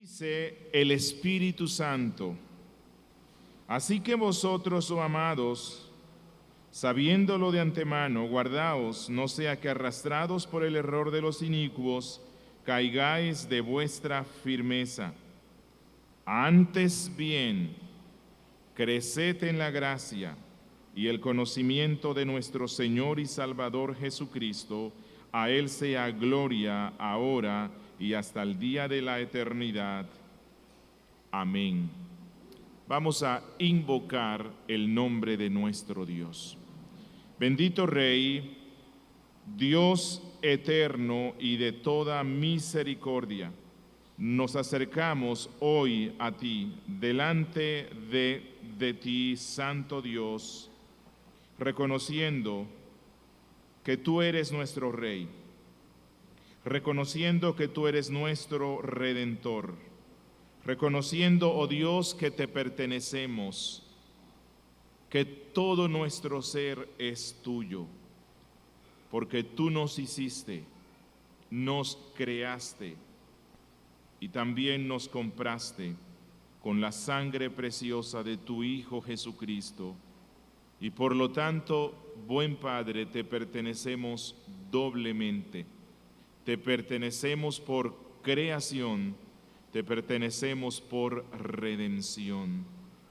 Dice el Espíritu Santo: así que vosotros, oh amados, sabiéndolo de antemano, guardaos, no sea que arrastrados por el error de los inicuos, caigáis de vuestra firmeza. Antes bien, creced en la gracia y el conocimiento de nuestro Señor y Salvador Jesucristo. A Él sea gloria ahora y hasta el día de la eternidad. Amén. Vamos a invocar el nombre de nuestro Dios. Bendito Rey, Dios eterno y de toda misericordia, nos acercamos hoy a ti, delante de ti, Santo Dios, reconociendo que tú eres nuestro Rey, reconociendo que tú eres nuestro Redentor, reconociendo, oh Dios, que te pertenecemos, que todo nuestro ser es tuyo, porque tú nos hiciste, nos creaste y también nos compraste con la sangre preciosa de tu Hijo Jesucristo. Y por lo tanto, buen Padre, te pertenecemos doblemente. Te pertenecemos por creación, te pertenecemos por redención,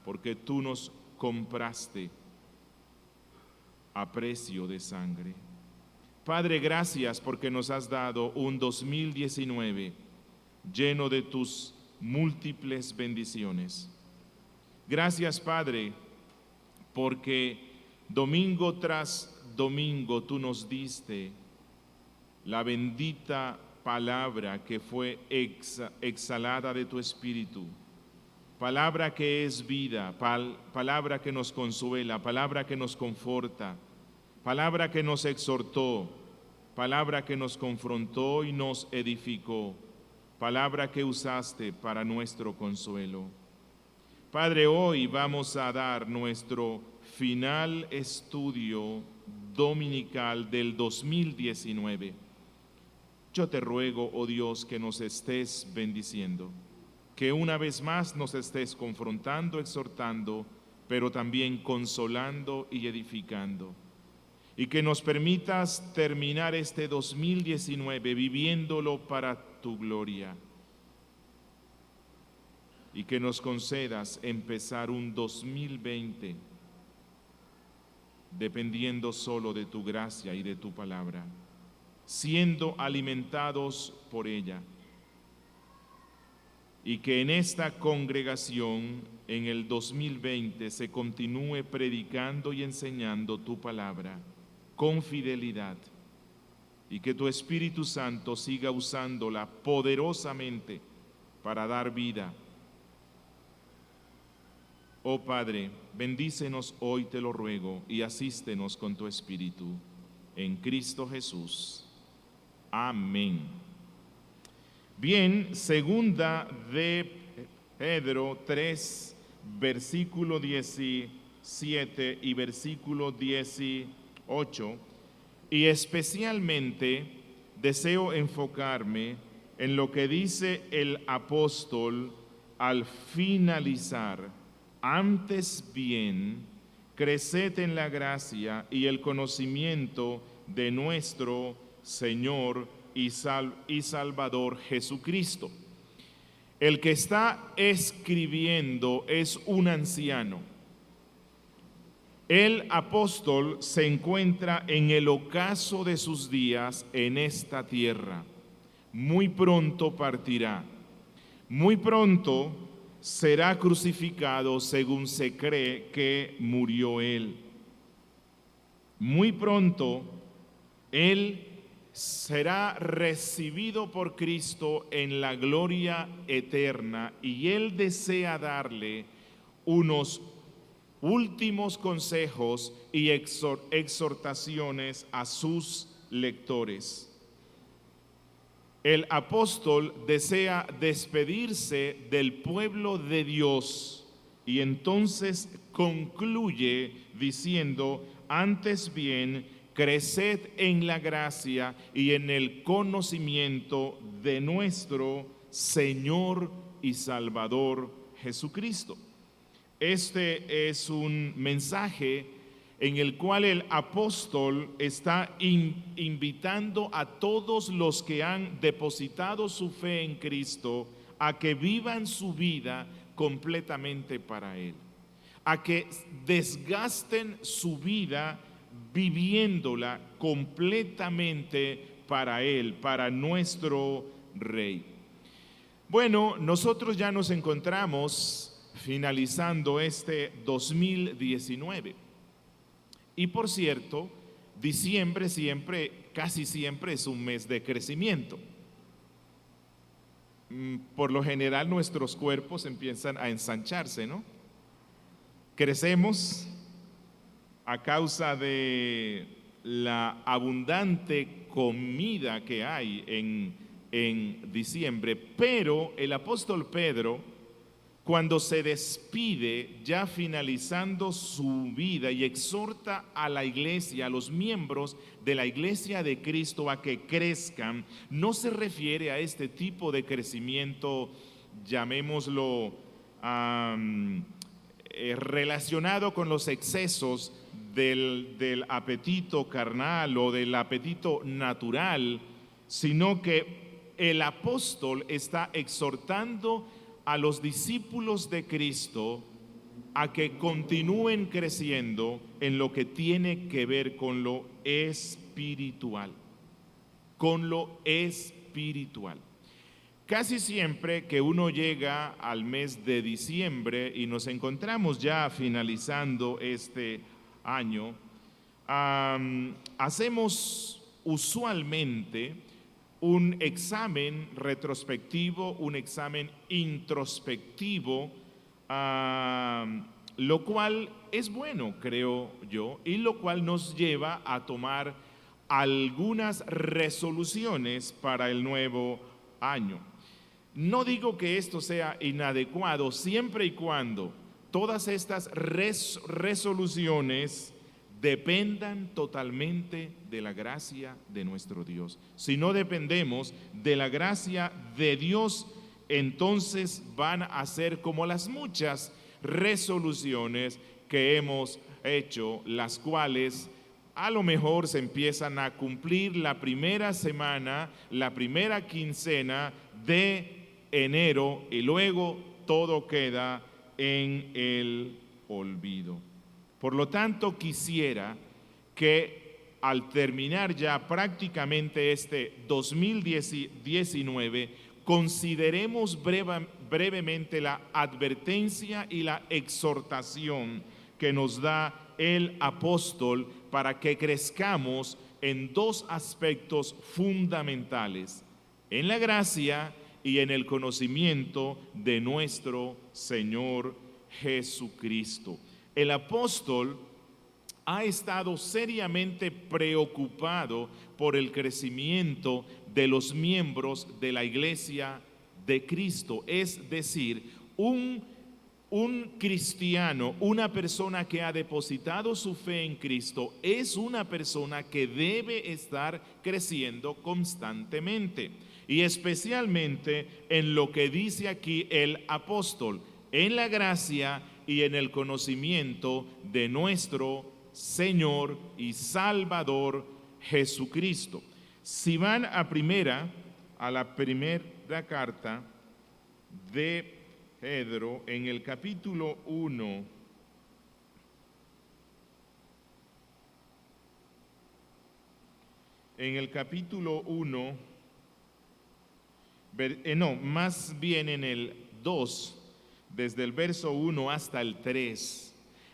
porque tú nos compraste a precio de sangre. Padre, gracias porque nos has dado un 2019 lleno de tus múltiples bendiciones. Gracias, Padre, porque domingo tras domingo tú nos diste la bendita palabra que fue exhalada de tu Espíritu, palabra que es vida, palabra que nos consuela, palabra que nos conforta, palabra que nos exhortó, palabra que nos confrontó y nos edificó, palabra que usaste para nuestro consuelo. Padre, hoy vamos a dar nuestro final estudio dominical del 2019. Yo te ruego, oh Dios, que nos estés bendiciendo, que una vez más nos estés confrontando, exhortando, pero también consolando y edificando. Y que nos permitas terminar este 2019 viviéndolo para tu gloria. Y que nos concedas empezar un 2020 dependiendo solo de tu gracia y de tu palabra, siendo alimentados por ella. Y que en esta congregación en el 2020 se continúe predicando y enseñando tu palabra con fidelidad, y que tu Espíritu Santo siga usándola poderosamente para dar vida. Oh Padre, bendícenos hoy, te lo ruego, y asístenos con tu Espíritu. En Cristo Jesús. Amén. Bien, segunda de Pedro 3, versículo 17 y versículo 18, y especialmente deseo enfocarme en lo que dice el apóstol al finalizar: antes bien, creced en la gracia y el conocimiento de nuestro Señor y Salvador Jesucristo. El que está escribiendo es un anciano. El apóstol se encuentra en el ocaso de sus días en esta tierra. Muy pronto partirá. Muy pronto será crucificado según se cree que murió él. Muy pronto él será recibido por Cristo en la gloria eterna, y él desea darle unos últimos consejos y exhortaciones a sus lectores. El apóstol desea despedirse del pueblo de Dios y entonces concluye diciendo: antes bien, creced en la gracia y en el conocimiento de nuestro Señor y Salvador Jesucristo. Este es un mensaje en el cual el apóstol está invitando a todos los que han depositado su fe en Cristo a que vivan su vida completamente para Él, a que desgasten su vida viviéndola completamente para Él, para nuestro Rey. Bueno, nosotros ya nos encontramos finalizando este 2019. Y por cierto, diciembre casi siempre es un mes de crecimiento. Por lo general nuestros cuerpos empiezan a ensancharse, ¿no? Crecemos a causa de la abundante comida que hay en diciembre, pero el apóstol Pedro, cuando se despide, ya finalizando su vida, y exhorta a la iglesia, a los miembros de la iglesia de Cristo a que crezcan, no se refiere a este tipo de crecimiento, llamémoslo, relacionado con los excesos del apetito carnal o del apetito natural, sino que el apóstol está exhortando a los discípulos de Cristo a que continúen creciendo en lo que tiene que ver con lo espiritual, con lo espiritual. Casi siempre que uno llega al mes de diciembre y nos encontramos ya finalizando este año, hacemos usualmente un examen retrospectivo, un examen introspectivo, lo cual es bueno, creo yo, y lo cual nos lleva a tomar algunas resoluciones para el nuevo año. No digo que esto sea inadecuado, siempre y cuando todas estas resoluciones dependan totalmente de la gracia de nuestro Dios. Si no dependemos de la gracia de Dios, entonces van a ser como las muchas resoluciones que hemos hecho, las cuales a lo mejor se empiezan a cumplir la primera semana, la primera quincena de enero, y luego todo queda en el olvido. Por lo tanto, quisiera que al terminar ya prácticamente este 2019, consideremos brevemente la advertencia y la exhortación que nos da el apóstol para que crezcamos en dos aspectos fundamentales: en la gracia y en el conocimiento de nuestro Señor Jesucristo. El apóstol ha estado seriamente preocupado por el crecimiento de los miembros de la iglesia de Cristo, es decir, un cristiano, una persona que ha depositado su fe en Cristo, es una persona que debe estar creciendo constantemente, y especialmente en lo que dice aquí el apóstol: en la gracia y en el conocimiento de nuestro Señor y Salvador Jesucristo. Si van a la primera carta de Pedro, en el capítulo 1, más bien en el 2, desde el verso 1 hasta el 3,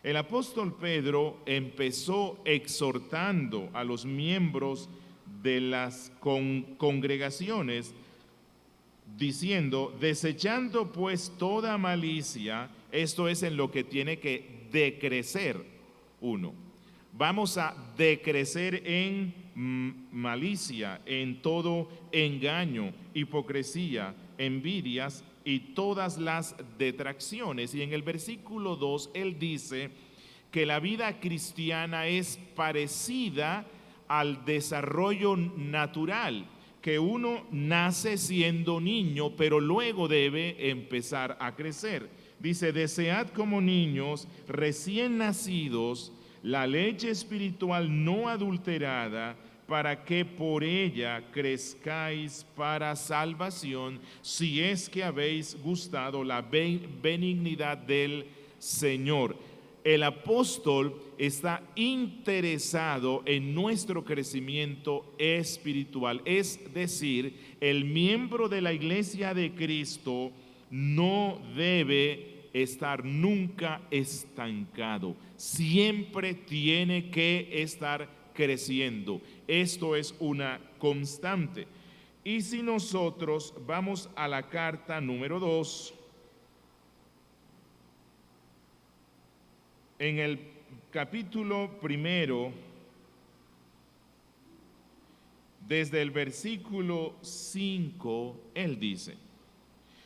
el apóstol Pedro empezó exhortando a los miembros de las congregaciones, diciendo: desechando pues toda malicia, esto es en lo que tiene que decrecer uno. Vamos a decrecer en malicia, en todo engaño, hipocresía, envidias y todas las detracciones. Y en el versículo 2 él dice que la vida cristiana es parecida al desarrollo natural, que uno nace siendo niño, pero luego debe empezar a crecer. Dice, desead como niños recién nacidos la leche espiritual no adulterada, para que por ella crezcáis para salvación, si es que habéis gustado la benignidad del Señor. El apóstol está interesado en nuestro crecimiento espiritual, es decir, el miembro de la iglesia de Cristo no debe estar nunca estancado, siempre tiene que estar creciendo. Esto es una constante. Y si nosotros vamos a la carta número 2, en el capítulo 1, desde el versículo 5, él dice,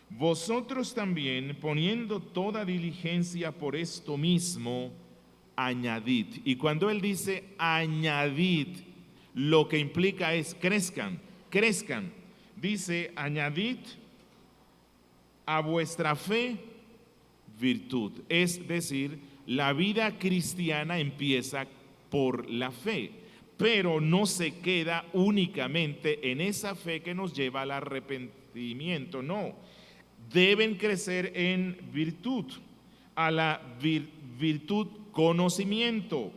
vosotros también, poniendo toda diligencia por esto mismo, añadid. Y cuando él dice añadid, lo que implica es crezcan, crezcan. Dice, añadid a vuestra fe virtud. Es decir, la vida cristiana empieza por la fe, pero no se queda únicamente en esa fe que nos lleva al arrepentimiento, no. Deben crecer en virtud, a la virtud conocimiento,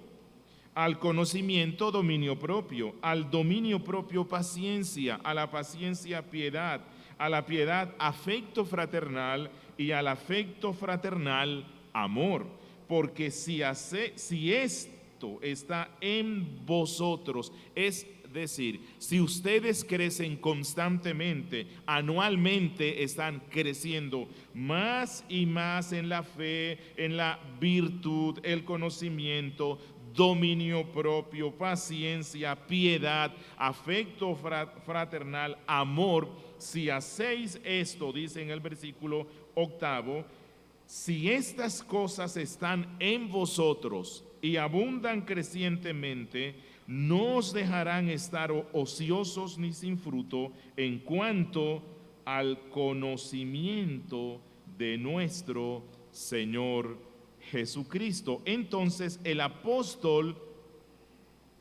al conocimiento dominio propio, al dominio propio paciencia, a la paciencia piedad, a la piedad afecto fraternal y al afecto fraternal amor. Porque si esto está en vosotros, es decir, si ustedes crecen constantemente, anualmente están creciendo más y más en la fe, en la virtud, el conocimiento, dominio propio, paciencia, piedad, afecto fraternal, amor. Si hacéis esto, dice en el versículo 8, si estas cosas están en vosotros y abundan crecientemente, no os dejarán estar ociosos ni sin fruto en cuanto al conocimiento de nuestro Señor Jesucristo. Entonces el apóstol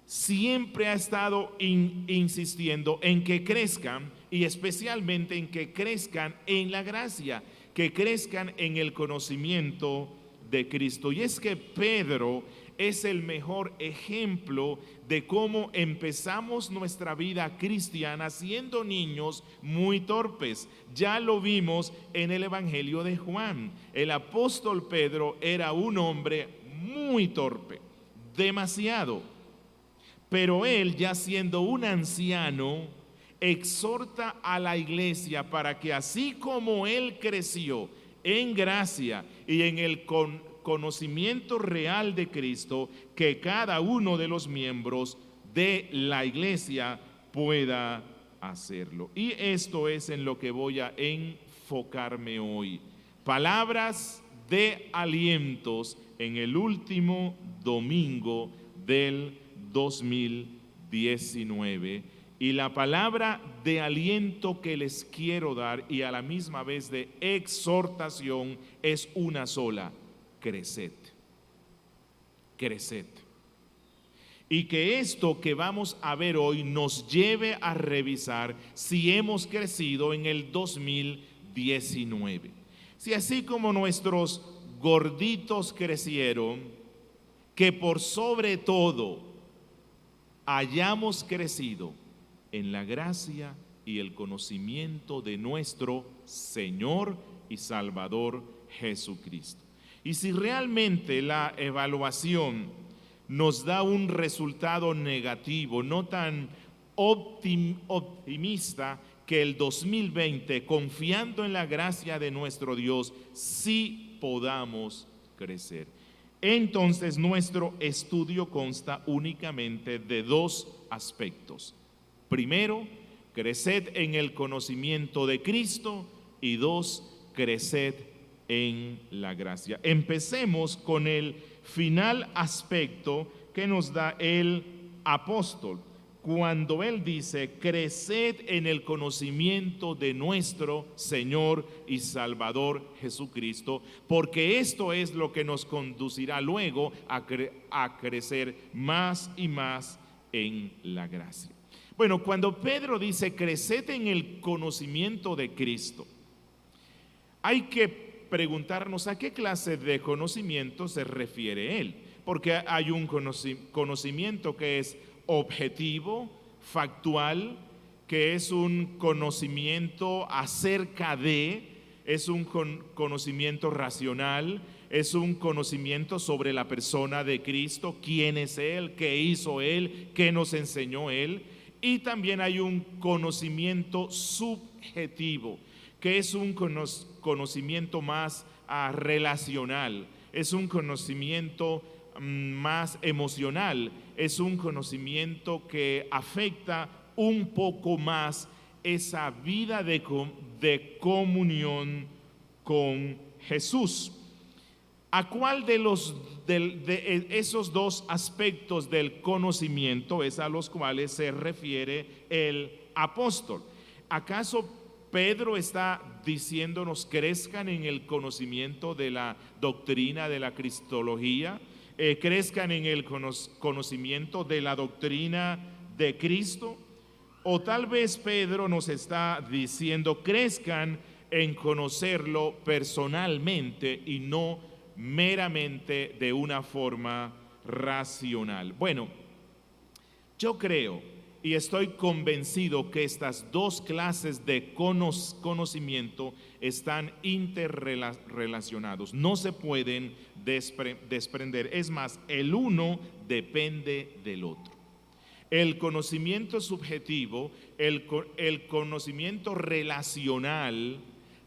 siempre ha estado insistiendo en que crezcan, y especialmente en que crezcan en la gracia, que crezcan en el conocimiento de Cristo. Y es que Pedro es el mejor ejemplo de cómo empezamos nuestra vida cristiana siendo niños muy torpes. Ya lo vimos en el Evangelio de Juan. El apóstol Pedro era un hombre muy torpe, demasiado. Pero él, ya siendo un anciano, exhorta a la iglesia para que así como él creció en gracia y en el conocimiento real de Cristo, que cada uno de los miembros de la iglesia pueda hacerlo. Y esto es en lo que voy a enfocarme hoy. Palabras de alientos en el último domingo del 2019. Y la palabra de aliento que les quiero dar y a la misma vez de exhortación es una sola: creced, creced. Y que esto que vamos a ver hoy nos lleve a revisar si hemos crecido en el 2019. Si así como nuestros gorditos crecieron, que por sobre todo hayamos crecido en la gracia y el conocimiento de nuestro Señor y Salvador Jesucristo. Y si realmente la evaluación nos da un resultado negativo, no tan optimista, que el 2020, confiando en la gracia de nuestro Dios, sí podamos crecer. Entonces nuestro estudio consta únicamente de dos aspectos. Primero, creced en el conocimiento de Cristo, y dos, creced en la gracia. Empecemos con el final aspecto que nos da el apóstol. cuando Él dice: creced en el conocimiento de nuestro Señor y Salvador Jesucristo, porque esto es lo que nos conducirá luego a crecer más y más en la gracia. Bueno, cuando Pedro dice creced en el conocimiento de Cristo, hay que preguntarnos a qué clase de conocimiento se refiere él, porque hay un conocimiento que es objetivo, factual, que es un conocimiento acerca de, es un conocimiento racional, es un conocimiento sobre la persona de Cristo, quién es Él, qué hizo Él, qué nos enseñó Él. Y también hay un conocimiento subjetivo, que es un conocimiento más relacional, es un conocimiento más emocional, es un conocimiento que afecta un poco más esa vida de comunión con Jesús. ¿A cuál de esos dos aspectos del conocimiento es a los cuales se refiere el apóstol? ¿Acaso Pedro está diciéndonos crezcan en el conocimiento de la doctrina de la cristología? Crezcan en el conocimiento de la doctrina de Cristo, o tal vez Pedro nos está diciendo crezcan en conocerlo personalmente y no meramente de una forma racional. Bueno, yo creo y estoy convencido que estas dos clases de conocimiento están interrelacionados, no se pueden desprender. Es más, el uno depende del otro. El conocimiento subjetivo, el conocimiento relacional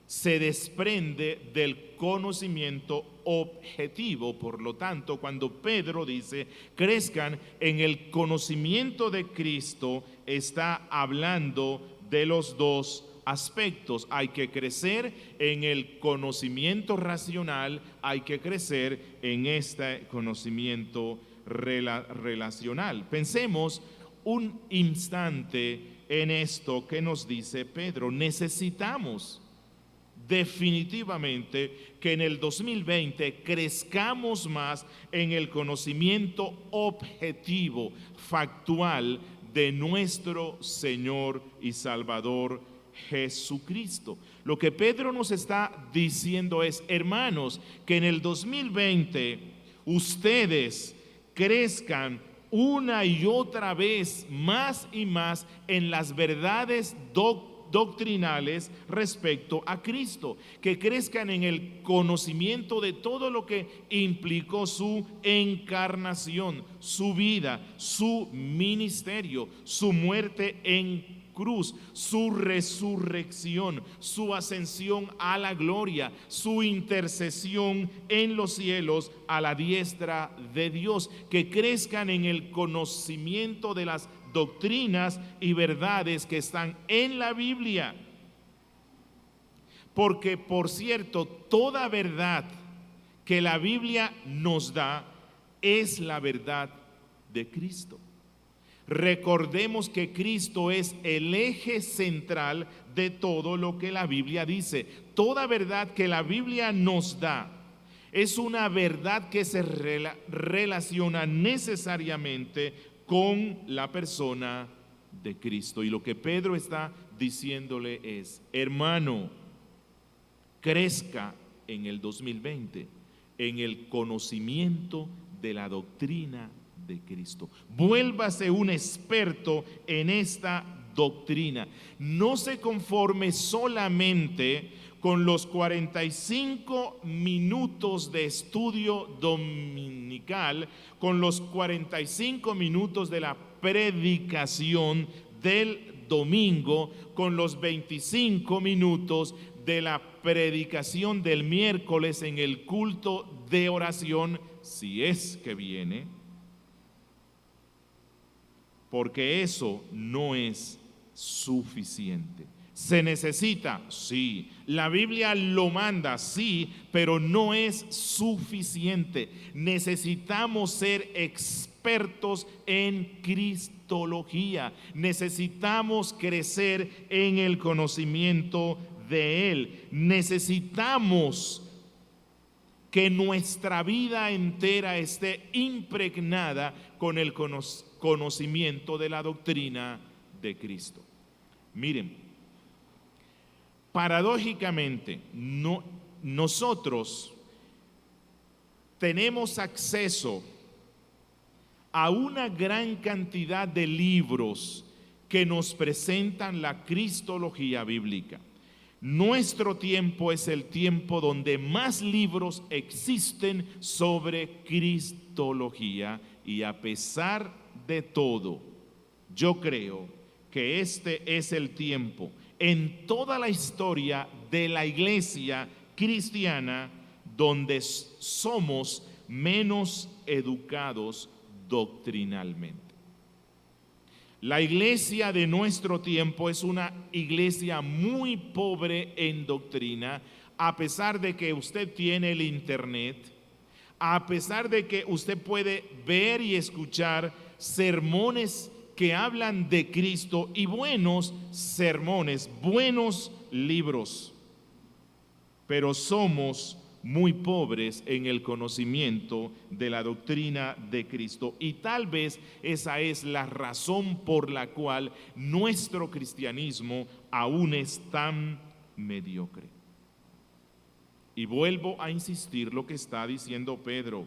se desprende del conocimiento objetivo. Por lo tanto, cuando Pedro dice crezcan en el conocimiento de Cristo, está hablando de los dos aspectos. Hay que crecer en el conocimiento racional, hay que crecer en este conocimiento relacional. Pensemos un instante en esto que nos dice Pedro. Necesitamos definitivamente que en el 2020 crezcamos más en el conocimiento objetivo, factual de nuestro Señor y Salvador Jesucristo. Lo que Pedro nos está diciendo es: hermanos, que en el 2020 ustedes crezcan una y otra vez más y más en las verdades doctrinales respecto a Cristo, que crezcan en el conocimiento de todo lo que implicó su encarnación, su vida, su ministerio, su muerte en cruz, su resurrección, su ascensión a la gloria, su intercesión en los cielos a la diestra de Dios, que crezcan en el conocimiento de las doctrinas y verdades que están en la Biblia. Porque, por cierto, toda verdad que la Biblia nos da es la verdad de Cristo. Recordemos que Cristo es el eje central de todo lo que la Biblia dice. Toda verdad que la Biblia nos da es una verdad que se relaciona necesariamente con la persona de Cristo. Y lo que Pedro está diciéndole es: hermano, crezca en el 2020 en el conocimiento de la doctrina de Cristo. Vuélvase un experto en esta doctrina. No se conforme solamente con los 45 minutos de estudio dominical, con los 45 minutos de la predicación del domingo, con los 25 minutos de la predicación del miércoles en el culto de oración, si es que viene, porque eso no es suficiente. ¿Se necesita? Sí. La Biblia lo manda, sí, pero no es suficiente. Necesitamos ser expertos en cristología. Necesitamos crecer en el conocimiento de Él. Necesitamos que nuestra vida entera esté impregnada con el conocimiento de la doctrina de Cristo. Miren, paradójicamente, nosotros tenemos acceso a una gran cantidad de libros que nos presentan la cristología bíblica. Nuestro tiempo es el tiempo donde más libros existen sobre cristología, y a pesar de todo, yo creo que este es el tiempo en toda la historia de la iglesia cristiana donde somos menos educados doctrinalmente. La iglesia de nuestro tiempo es una iglesia muy pobre en doctrina, a pesar de que usted tiene el internet, a pesar de que usted puede ver y escuchar sermones que hablan de Cristo y buenos sermones, buenos libros, pero somos muy pobres en el conocimiento de la doctrina de Cristo, y tal vez esa es la razón por la cual nuestro cristianismo aún es tan mediocre. Y vuelvo a insistir lo que está diciendo Pedro.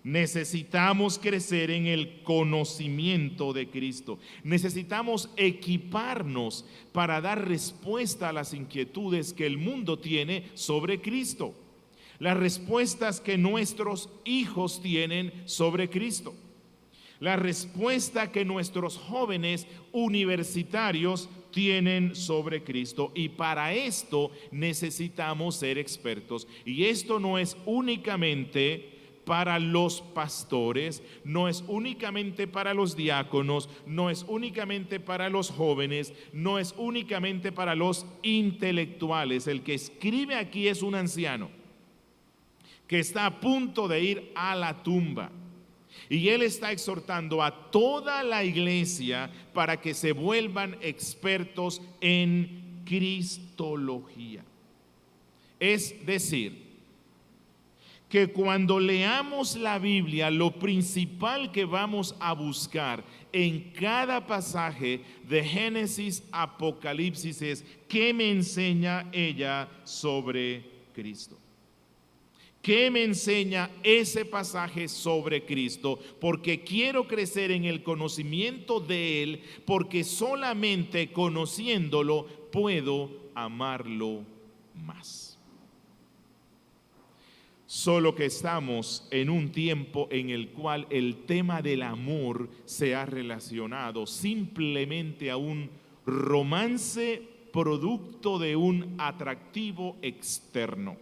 Necesitamos crecer en el conocimiento de Cristo. Necesitamos equiparnos para dar respuesta a las inquietudes que el mundo tiene sobre Cristo, las respuestas que nuestros hijos tienen sobre Cristo, la respuesta que nuestros jóvenes universitarios tienen sobre Cristo. Y para esto necesitamos ser expertos. Y esto no es únicamente para los pastores, no es únicamente para los diáconos, no es únicamente para los jóvenes, no es únicamente para los intelectuales. El que escribe aquí es un anciano que está a punto de ir a la tumba, y él está exhortando a toda la iglesia para que se vuelvan expertos en cristología. Es decir, que cuando leamos la Biblia, lo principal que vamos a buscar en cada pasaje de Génesis, Apocalipsis es: ¿qué me enseña ella sobre Cristo? ¿Qué me enseña ese pasaje sobre Cristo? Porque quiero crecer en el conocimiento de Él, porque solamente conociéndolo puedo amarlo más. Solo que estamos en un tiempo en el cual el tema del amor se ha relacionado simplemente a un romance producto de un atractivo externo.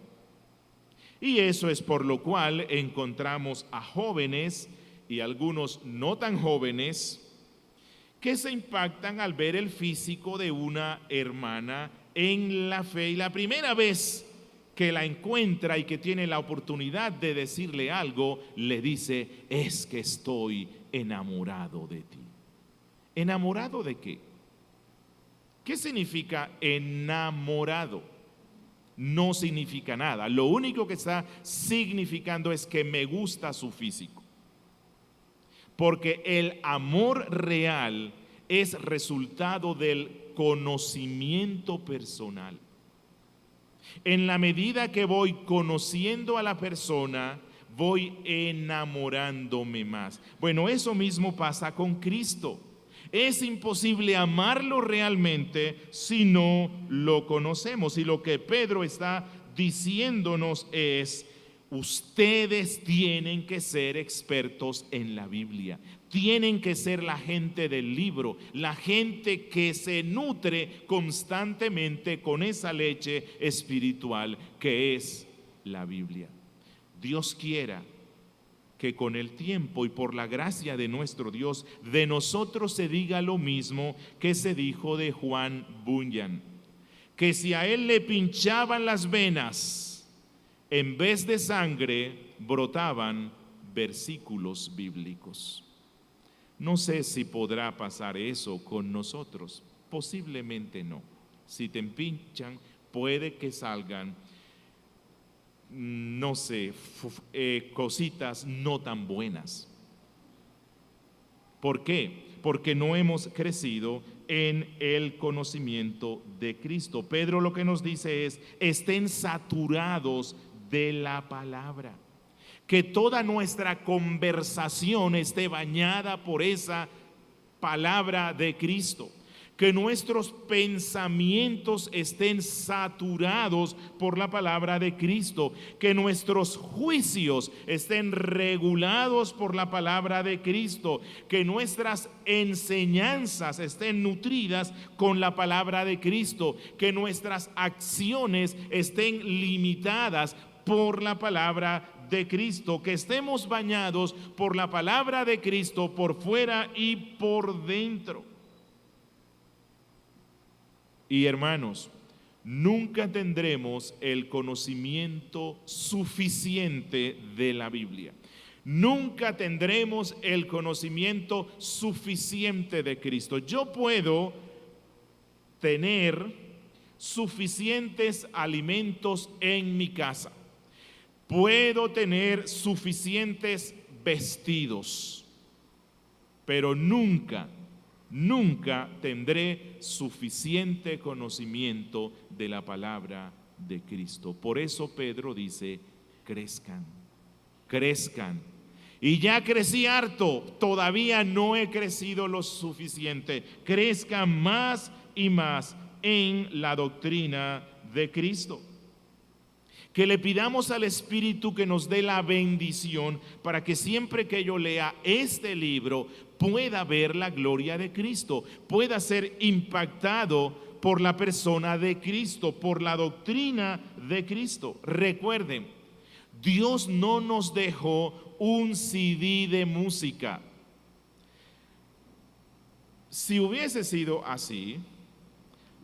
Y eso es por lo cual encontramos a jóvenes y algunos no tan jóvenes que se impactan al ver el físico de una hermana en la fe, y la primera vez que la encuentra y que tiene la oportunidad de decirle algo, le dice: es que estoy enamorado de ti. ¿Enamorado de qué? ¿Qué significa enamorado? No significa nada. Lo único que está significando es que me gusta su físico. Porque el amor real es resultado del conocimiento personal. En la medida que voy conociendo a la persona, voy enamorándome más. Bueno, eso mismo pasa con Cristo. Es imposible amarlo realmente si no lo conocemos. Y lo que Pedro está diciéndonos es: ustedes tienen que ser expertos en la Biblia. Tienen que ser la gente del libro, la gente que se nutre constantemente con esa leche espiritual que es la Biblia. Dios quiera que con el tiempo y por la gracia de nuestro Dios, de nosotros se diga lo mismo que se dijo de Juan Bunyan: que si a él le pinchaban las venas, en vez de sangre brotaban versículos bíblicos. No sé si podrá pasar eso con nosotros, posiblemente no. Si te pinchan, puede que salgan, no sé, cositas no tan buenas. ¿Por qué? Porque no hemos crecido en el conocimiento de Cristo. Pedro lo que nos dice es: estén saturados de la palabra. Que toda nuestra conversación esté bañada por esa palabra de Cristo. Que nuestros pensamientos estén saturados por la palabra de Cristo. Que nuestros juicios estén regulados por la palabra de Cristo. Que nuestras enseñanzas estén nutridas con la palabra de Cristo. Que nuestras acciones estén limitadas por la palabra de Cristo, que estemos bañados por la palabra de Cristo por fuera y por dentro. Y hermanos, nunca tendremos el conocimiento suficiente de la Biblia. Nunca tendremos el conocimiento suficiente de Cristo. Yo puedo tener suficientes alimentos en mi casa. Puedo tener suficientes vestidos, pero nunca tendré suficiente conocimiento de la palabra de Cristo. Por eso Pedro dice: crezcan. Y ya crecí harto, todavía no he crecido lo suficiente. Crezcan más y más en la doctrina de Cristo. Que le pidamos al Espíritu que nos dé la bendición para que siempre que yo lea este libro pueda ver la gloria de Cristo, pueda ser impactado por la persona de Cristo, por la doctrina de Cristo. Recuerden, Dios no nos dejó un CD de música. Si hubiese sido así,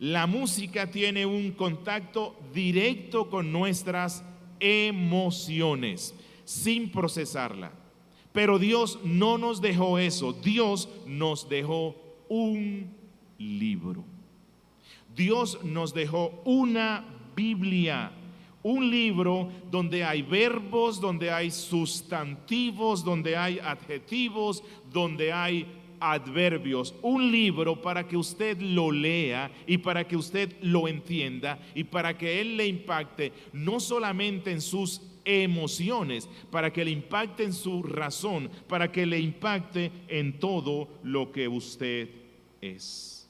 la música tiene un contacto directo con nuestras emociones, sin procesarla. Pero Dios no nos dejó eso. Dios nos dejó un libro. Dios nos dejó una Biblia. Un libro donde hay verbos, donde hay sustantivos, donde hay adjetivos, donde hay adverbios. Un libro para que usted lo lea y para que usted lo entienda y para que él le impacte no solamente en sus emociones, para que le impacte en su razón, para que le impacte en todo lo que usted es.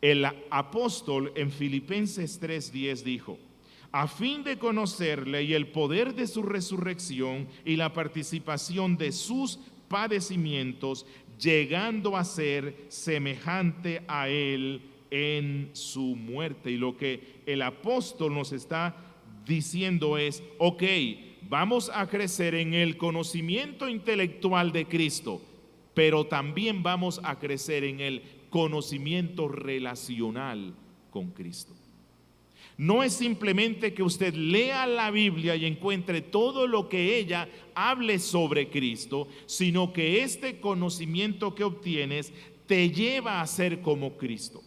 El apóstol en Filipenses 3:10 dijo: a fin de conocerle y el poder de su resurrección y la participación de sus padecimientos, llegando a ser semejante a él en su muerte. Y lo que el apóstol nos está diciendo es: ok, vamos a crecer en el conocimiento intelectual de Cristo, pero también vamos a crecer en el conocimiento relacional con Cristo. No es simplemente que usted lea la Biblia y encuentre todo lo que ella hable sobre Cristo, sino que este conocimiento que obtienes te lleva a ser como Cristo.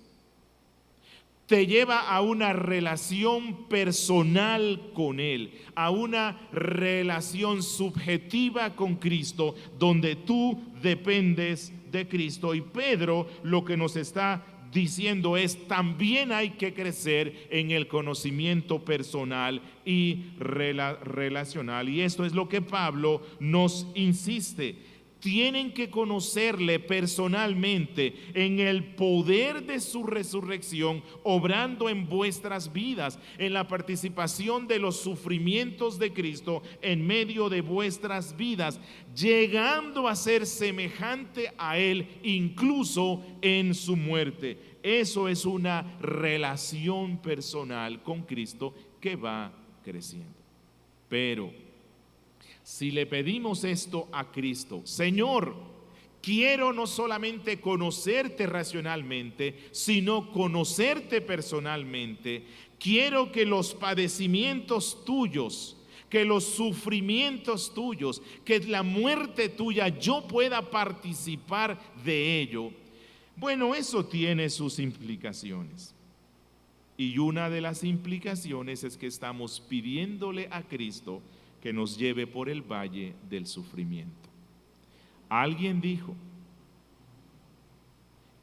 Te lleva a una relación personal con Él, a una relación subjetiva con Cristo, donde tú dependes de Cristo. Y Pedro lo que nos está diciendo es: también hay que crecer en el conocimiento personal y relacional. Y esto es lo que Pablo nos insiste. Tienen que conocerle personalmente en el poder de su resurrección, obrando en vuestras vidas, en la participación de los sufrimientos de Cristo en medio de vuestras vidas, llegando a ser semejante a Él incluso en su muerte. Eso es una relación personal con Cristo que va creciendo. Pero si le pedimos esto a Cristo: Señor, Quiero no solamente conocerte racionalmente, sino conocerte personalmente. Quiero que los padecimientos tuyos, que los sufrimientos tuyos, que la muerte tuya, yo pueda participar de ello. Bueno, eso tiene sus implicaciones. Y una de las implicaciones es que estamos pidiéndole a Cristo que nos lleve por el valle del sufrimiento. Alguien dijo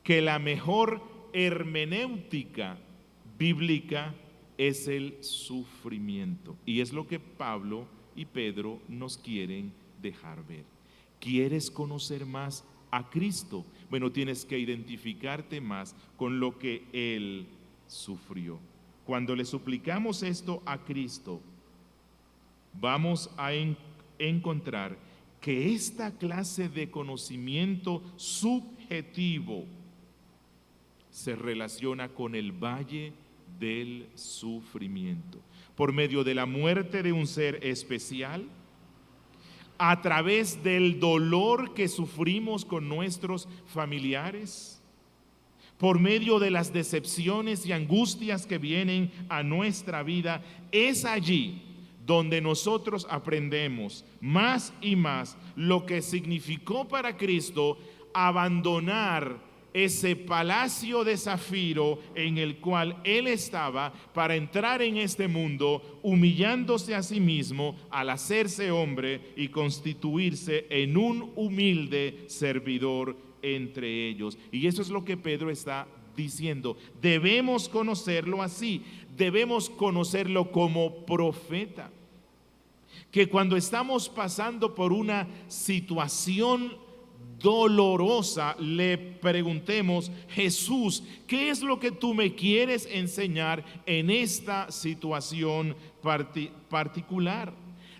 que la mejor hermenéutica bíblica es el sufrimiento. Y es lo que Pablo y Pedro nos quieren dejar ver. ¿Quieres conocer más a Cristo? Bueno, tienes que identificarte más con lo que Él sufrió. Cuando le suplicamos esto a Cristo, vamos a encontrar que esta clase de conocimiento subjetivo se relaciona con el valle del sufrimiento, por medio de la muerte de un ser especial, a través del dolor que sufrimos con nuestros familiares, por medio de las decepciones y angustias que vienen a nuestra vida. Es allí donde nosotros aprendemos más y más lo que significó para Cristo abandonar ese palacio de zafiro en el cual Él estaba para entrar en este mundo, humillándose a sí mismo al hacerse hombre y constituirse en un humilde servidor entre ellos. Y eso es lo que Pedro está diciendo. Debemos conocerlo así, debemos conocerlo como profeta. Que cuando estamos pasando por una situación dolorosa, le preguntemos: Jesús, ¿qué es lo que tú me quieres enseñar en esta situación particular?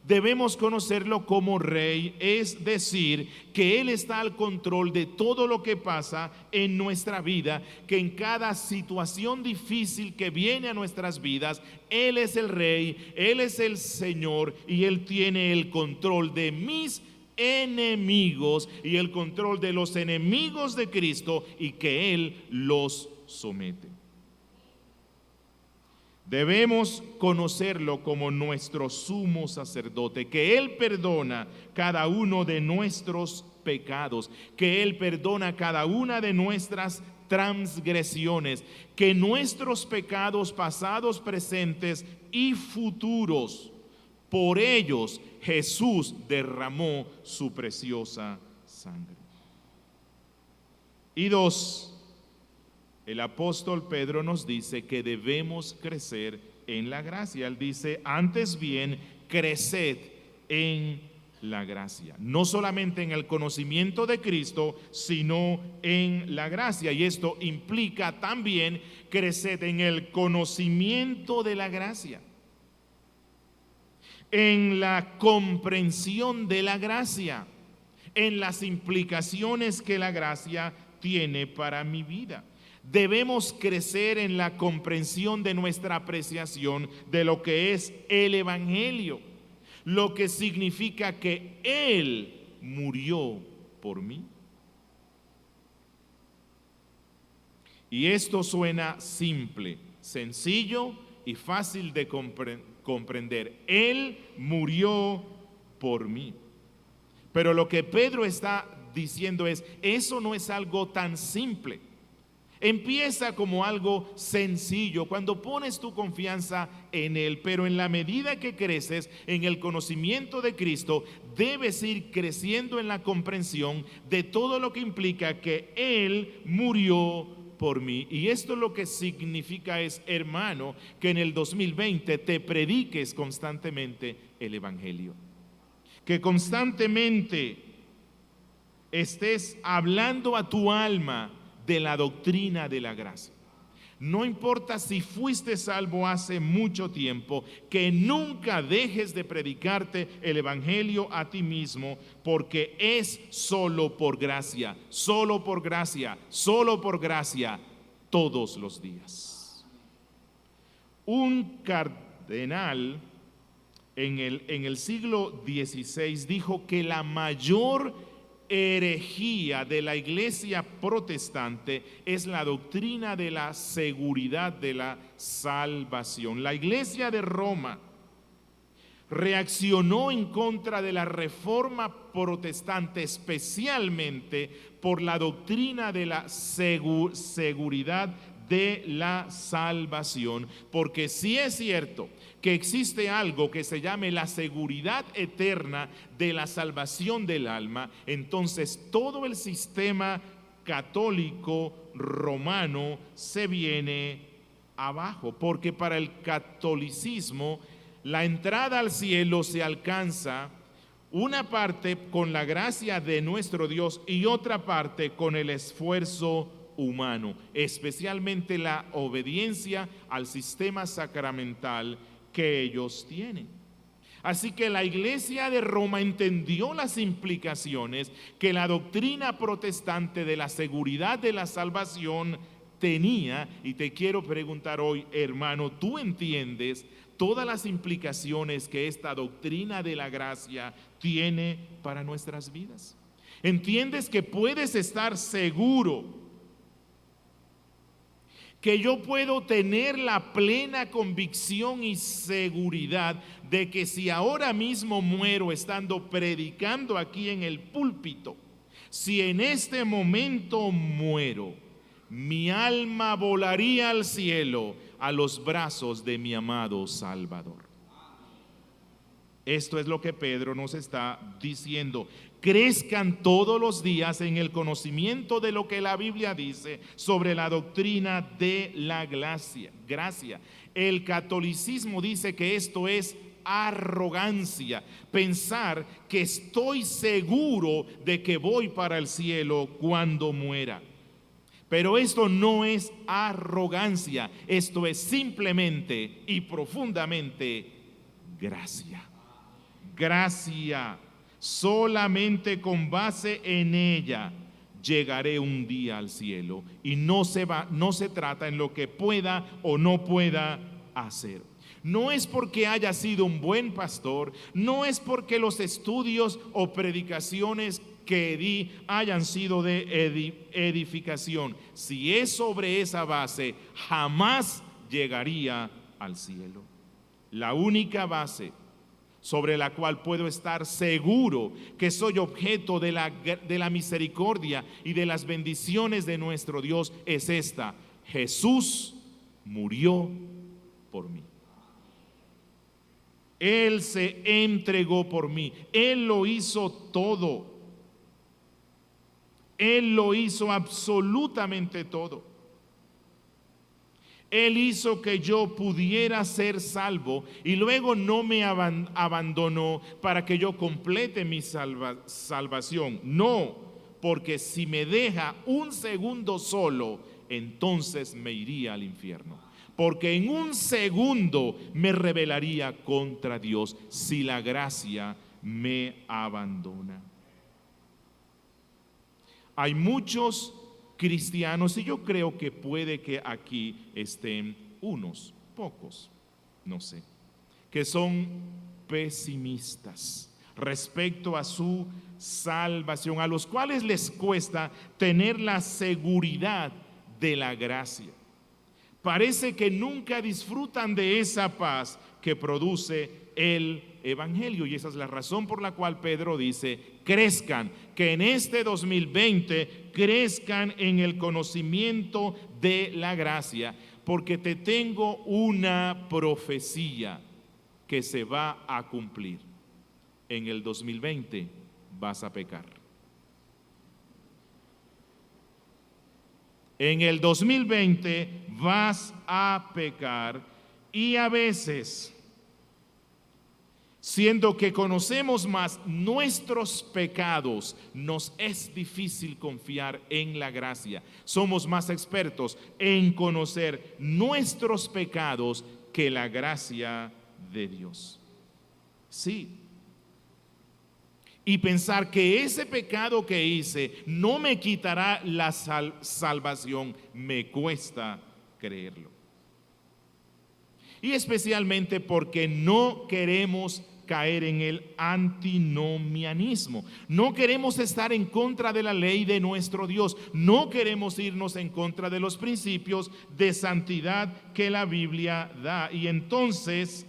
Debemos conocerlo como Rey, es decir, que Él está al control de todo lo que pasa en nuestra vida, que en cada situación difícil que viene a nuestras vidas, Él es el Rey, Él es el Señor y Él tiene el control de mis enemigos y el control de los enemigos de Cristo, y que Él los somete. Debemos conocerlo como nuestro sumo sacerdote, que Él perdona cada uno de nuestros pecados, que Él perdona cada una de nuestras transgresiones, que nuestros pecados pasados, presentes y futuros, por ellos Jesús derramó su preciosa sangre. Y dos, el apóstol Pedro nos dice que debemos crecer en la gracia. Él dice: antes bien, creced en la gracia. No solamente en el conocimiento de Cristo, sino en la gracia. Y esto implica también crecer en el conocimiento de la gracia, en la comprensión de la gracia, en las implicaciones que la gracia tiene para mi vida. Debemos crecer en la comprensión de nuestra apreciación de lo que es el Evangelio, lo que significa que Él murió por mí. Y esto suena simple, sencillo y fácil de comprender. Él murió por mí. Pero lo que Pedro está diciendo es: eso no es algo tan simple. Empieza como algo sencillo cuando pones tu confianza en Él, pero en la medida que creces en el conocimiento de Cristo, debes ir creciendo en la comprensión de todo lo que implica que Él murió por mí. Y esto lo que significa es, hermano, que en el 2020 te prediques constantemente el Evangelio, que constantemente estés hablando a tu alma de la doctrina de la gracia. No importa si fuiste salvo hace mucho tiempo, que nunca dejes de predicarte el Evangelio a ti mismo, porque es solo por gracia, solo por gracia, solo por gracia, todos los días. Un cardenal en el siglo XVI dijo que la mayor herejía de la iglesia protestante es la doctrina de la seguridad de la salvación. La iglesia de Roma reaccionó en contra de la reforma protestante, especialmente por la doctrina de la seguridad de la salvación, porque sí es cierto que existe algo que se llame la seguridad eterna de la salvación del alma, entonces todo el sistema católico romano se viene abajo, porque para el catolicismo la entrada al cielo se alcanza una parte con la gracia de nuestro Dios y otra parte con el esfuerzo humano, especialmente la obediencia al sistema sacramental que ellos tienen. Así que la iglesia de Roma entendió las implicaciones que la doctrina protestante de la seguridad de la salvación tenía, y te quiero preguntar hoy, hermano, ¿tú entiendes todas las implicaciones que esta doctrina de la gracia tiene para nuestras vidas? ¿Entiendes que puedes estar seguro que yo puedo tener la plena convicción y seguridad de que si ahora mismo muero estando predicando aquí en el púlpito, si en este momento muero, mi alma volaría al cielo a los brazos de mi amado Salvador? Esto es lo que Pedro nos está diciendo. Crezcan todos los días en el conocimiento de lo que la Biblia dice sobre la doctrina de la gracia. El catolicismo dice que esto es arrogancia, pensar que estoy seguro de que voy para el cielo cuando muera. Pero esto no es arrogancia, esto es simplemente y profundamente gracia. Gracia, solamente con base en ella llegaré un día al cielo, y no se trata en lo que pueda o no pueda hacer. No es porque haya sido un buen pastor, no es porque los estudios o predicaciones que di hayan sido de edificación. Si es sobre esa base, jamás llegaría al cielo. La única base sobre la cual puedo estar seguro que soy objeto de la misericordia y de las bendiciones de nuestro Dios es esta: Jesús murió por mí. Él se entregó por mí. Él lo hizo todo. Él lo hizo absolutamente todo. Él hizo que yo pudiera ser salvo y luego no me abandonó para que yo complete mi salvación. No, porque si me deja un segundo solo, entonces me iría al infierno. Porque en un segundo me rebelaría contra Dios si la gracia me abandona. Hay muchos cristianos, y yo creo que puede que aquí estén unos pocos, no sé, que son pesimistas respecto a su salvación, a los cuales les cuesta tener la seguridad de la gracia. Parece que nunca disfrutan de esa paz que produce el Evangelio, y esa es la razón por la cual Pedro dice: crezcan, que en este 2020 crezcan en el conocimiento de la gracia, porque te tengo una profecía que se va a cumplir. En el 2020 vas a pecar. En el 2020 vas a pecar, y a veces, siendo que conocemos más nuestros pecados, nos es difícil confiar en la gracia. Somos más expertos en conocer nuestros pecados que la gracia de Dios. Sí. Y pensar que ese pecado que hice no me quitará la salvación, me cuesta creerlo. Y especialmente porque no queremos caer en el antinomianismo. No queremos estar en contra de la ley de nuestro Dios. No queremos irnos en contra de los principios de santidad que la Biblia da. Y entonces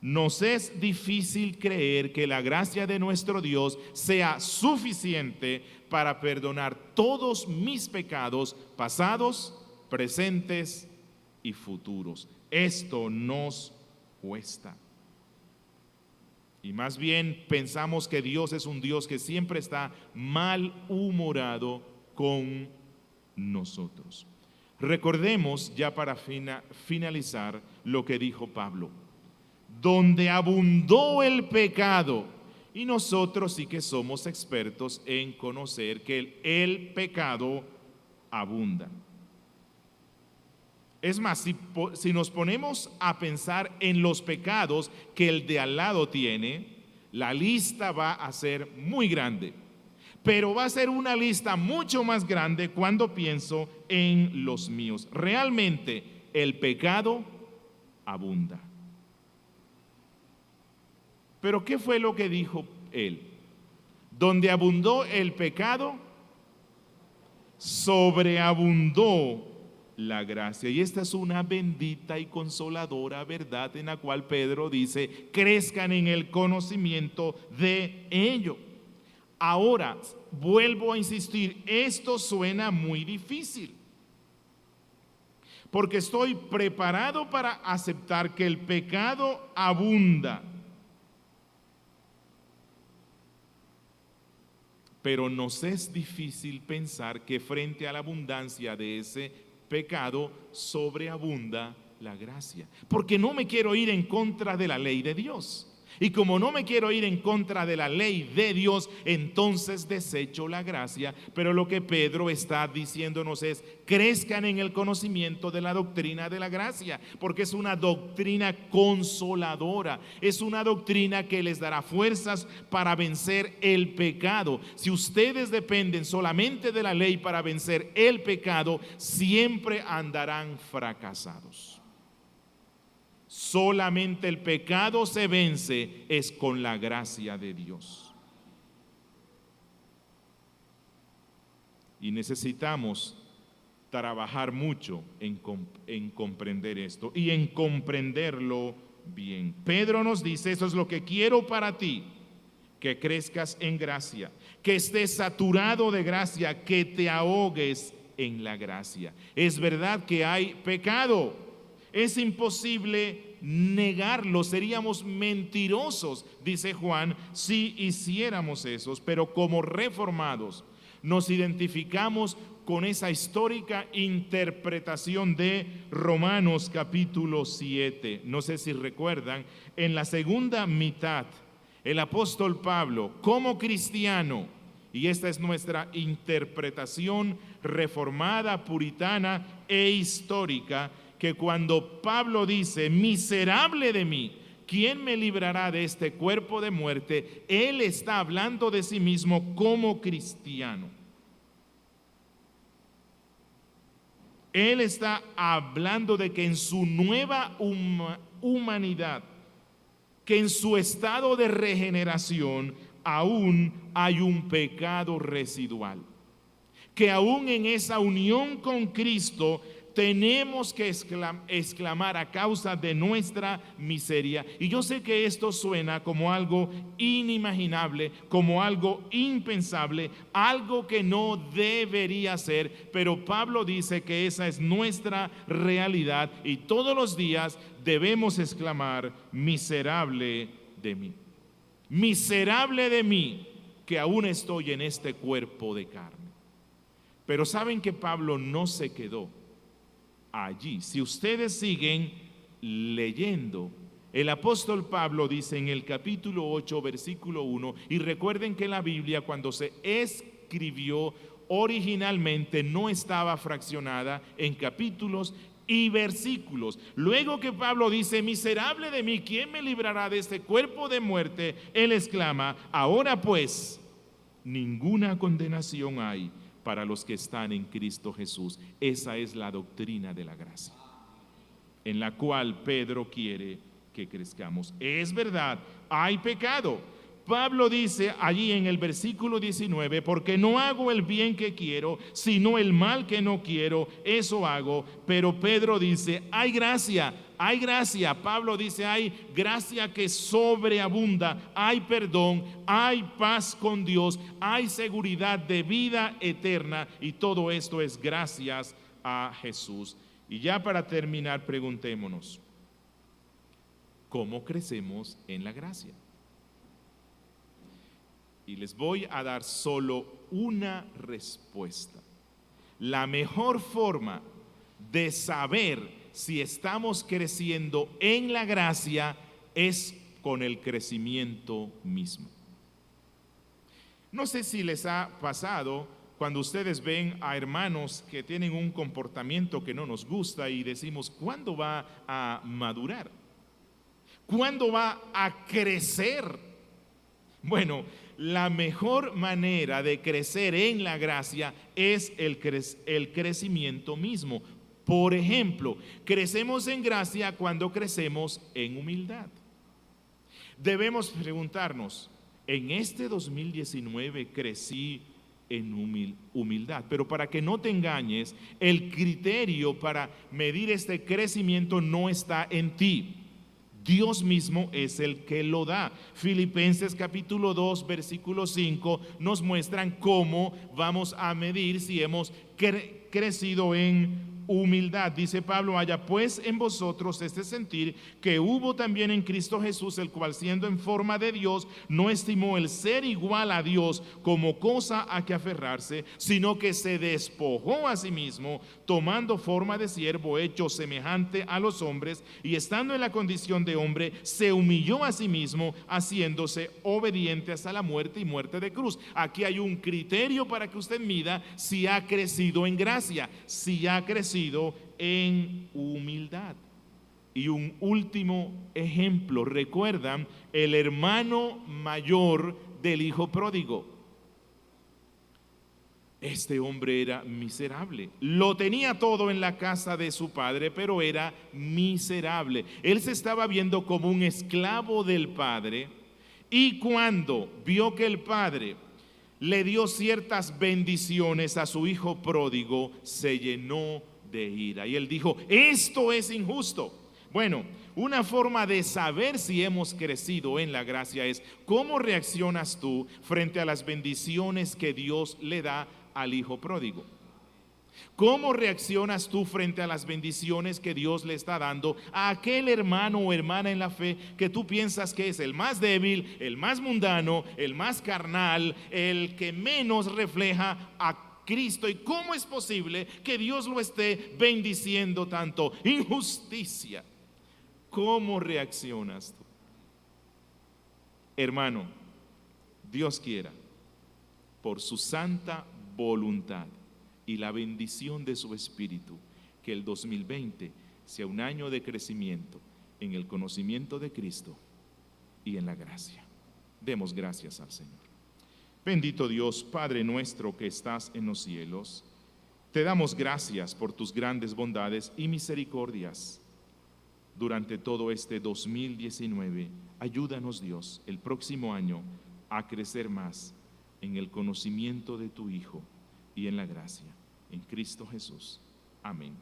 nos es difícil creer que la gracia de nuestro Dios sea suficiente para perdonar todos mis pecados pasados, presentes y futuros. Esto nos cuesta. Y más bien pensamos que Dios es un Dios que siempre está malhumorado con nosotros. Recordemos ya para finalizar lo que dijo Pablo. Donde abundó el pecado, y nosotros sí que somos expertos en conocer que el pecado abunda. Es más, si nos ponemos a pensar en los pecados que el de al lado tiene, la lista va a ser muy grande. Pero va a ser una lista mucho más grande cuando pienso en los míos. Realmente el pecado abunda. Pero ¿qué fue lo que dijo él? Donde abundó el pecado, sobreabundó la gracia. Y esta es una bendita y consoladora verdad en la cual Pedro dice, crezcan en el conocimiento de ello. Ahora, vuelvo a insistir, esto suena muy difícil, porque estoy preparado para aceptar que el pecado abunda. Pero nos es difícil pensar que frente a la abundancia de ese pecado sobreabunda la gracia. Porque no me quiero ir en contra de la ley de Dios. Y como no me quiero ir en contra de la ley de Dios, entonces desecho la gracia. Pero lo que Pedro está diciéndonos es, crezcan en el conocimiento de la doctrina de la gracia, porque es una doctrina consoladora, es una doctrina que les dará fuerzas para vencer el pecado. Si ustedes dependen solamente de la ley para vencer el pecado, siempre andarán fracasados. Solamente el pecado se vence es con la gracia de Dios. Y necesitamos trabajar mucho en comprender esto y en comprenderlo bien. Pedro nos dice, eso es lo que quiero para ti, que crezcas en gracia, que estés saturado de gracia, que te ahogues en la gracia. Es verdad que hay pecado. Es imposible negarlo, seríamos mentirosos, dice Juan, si hiciéramos eso, pero como reformados nos identificamos con esa histórica interpretación de Romanos capítulo 7. No sé si recuerdan, en la segunda mitad, el apóstol Pablo, como cristiano, y esta es nuestra interpretación reformada, puritana e histórica, que cuando Pablo dice, miserable de mí, ¿quién me librará de este cuerpo de muerte? Él está hablando de sí mismo como cristiano. Él está hablando de que en su nueva humanidad, que en su estado de regeneración, aún hay un pecado residual. Que aún en esa unión con Cristo, tenemos que exclamar a causa de nuestra miseria. Y yo sé que esto suena como algo inimaginable, como algo impensable, algo que no debería ser, pero Pablo dice que esa es nuestra realidad y todos los días debemos exclamar, miserable de mí. Miserable de mí, que aún estoy en este cuerpo de carne. Pero saben que Pablo no se quedó allí. Si ustedes siguen leyendo, el apóstol Pablo dice en el capítulo 8, versículo 1, y recuerden que la Biblia cuando se escribió originalmente no estaba fraccionada en capítulos y versículos. Luego que Pablo dice, miserable de mí, ¿quién me librará de este cuerpo de muerte? Él exclama, ahora pues, ninguna condenación hay para los que están en Cristo Jesús. Esa es la doctrina de la gracia, en la cual Pedro quiere que crezcamos. Es verdad, hay pecado. Pablo dice allí en el versículo 19, porque no hago el bien que quiero, sino el mal que no quiero, eso hago. Pero Pedro dice, hay gracia, hay gracia. Pablo dice, hay gracia que sobreabunda, hay perdón, hay paz con Dios, hay seguridad de vida eterna, y todo esto es gracias a Jesús. Y ya para terminar, preguntémonos, ¿cómo crecemos en la gracia? Y les voy a dar solo una respuesta. La mejor forma de saber si estamos creciendo en la gracia es con el crecimiento mismo. No sé si les ha pasado cuando ustedes ven a hermanos que tienen un comportamiento que no nos gusta y decimos, ¿cuándo va a madurar? ¿Cuándo va a crecer? Bueno, la mejor manera de crecer en la gracia es el crecimiento mismo. Por ejemplo, crecemos en gracia cuando crecemos en humildad. Debemos preguntarnos, en este 2019 crecí en humildad, pero para que no te engañes, el criterio para medir este crecimiento no está en ti. Dios mismo es el que lo da. Filipenses capítulo 2, versículo 5 nos muestran cómo vamos a medir si hemos crecido en humildad. Dice Pablo, haya pues en vosotros este sentir que hubo también en Cristo Jesús, el cual siendo en forma de Dios, no estimó el ser igual a Dios como cosa a que aferrarse, sino que se despojó a sí mismo, tomando forma de siervo, hecho semejante a los hombres, y estando en la condición de hombre, se humilló a sí mismo, haciéndose obediente hasta la muerte y muerte de cruz. Aquí hay un criterio para que usted mida si ha crecido en gracia, si ha crecido en humildad. Y un último ejemplo, recuerdan el hermano mayor del hijo pródigo. Este hombre era miserable, lo tenía todo en la casa de su padre, pero era miserable. Él se estaba viendo como un esclavo del padre, y cuando vio que el padre le dio ciertas bendiciones a su hijo pródigo, se llenó de ira. Y él dijo, esto es injusto. Bueno, una forma de saber si hemos crecido en la gracia es cómo reaccionas tú frente a las bendiciones que Dios le da al hijo pródigo. ¿Cómo reaccionas tú frente a las bendiciones que Dios le está dando a aquel hermano o hermana en la fe que tú piensas que es el más débil, el más mundano, el más carnal, el que menos refleja a Cristo? ¿Y cómo es posible que Dios lo esté bendiciendo tanto? Injusticia. ¿Cómo reaccionas tú? Hermano, Dios quiera, por su santa voluntad y la bendición de su Espíritu, que el 2020 sea un año de crecimiento en el conocimiento de Cristo y en la gracia. Demos gracias al Señor. Bendito Dios, Padre nuestro que estás en los cielos, te damos gracias por tus grandes bondades y misericordias durante todo este 2019. Ayúdanos, Dios, el próximo año a crecer más en el conocimiento de tu Hijo y en la gracia. En Cristo Jesús. Amén.